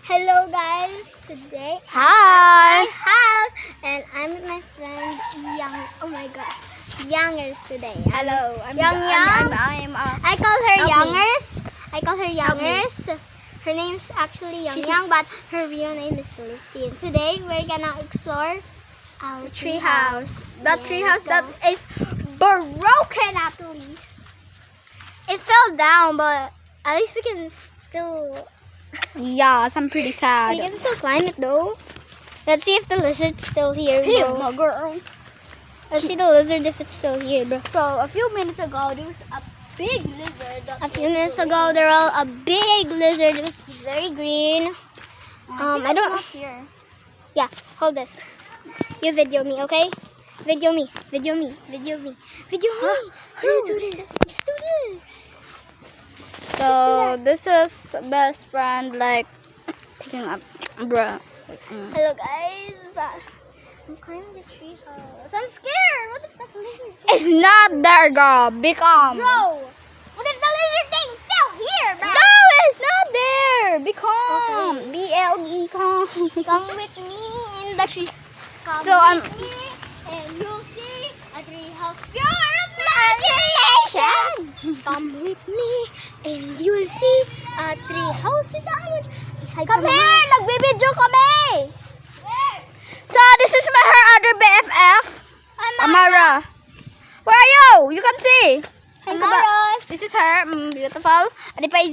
Hello guys, today Hi. I'm at my house and I'm with my friend Youngers today. Hello. Young. I call her Help me. Youngers. I call her Help me. Youngers. Her name's actually She's Young, but her real name is Celestine. Today we're gonna explore our tree house. That Yeah, tree let's house that go. is broken at least. It fell down, but at least we can still Yes, I'm pretty sad. we can still climb it though. Let's see if the lizard's still here, Hey, bro. my girl. Let's see the lizard if it's still here, bro. So a few minutes ago, there was a big lizard. A few minutes ago, there was a big lizard. It was very green. I don't. Not here. Yeah, hold this. You video me, okay? Video me. Video me. Video me. Video me. How do you do Just- this? Just do this. So this is best friend like picking up, bruh. Hello, guys. I'm climbing the tree house. I'm scared. What if the lizard? It's not there, girl. Become. Bro, what if the lizard thing's still here, bro? No, it's not there. Become. Okay. BLE calm. Come with me in the tree. Come So, I'm- with me and you'll see a tree house pure imagination. Come with me and you'll see a tree house with iron. Come here, nagbibideo kami. So this is her other BFF, Amara. Where are you? You can see. Amaros. This is her, beautiful. Ano pa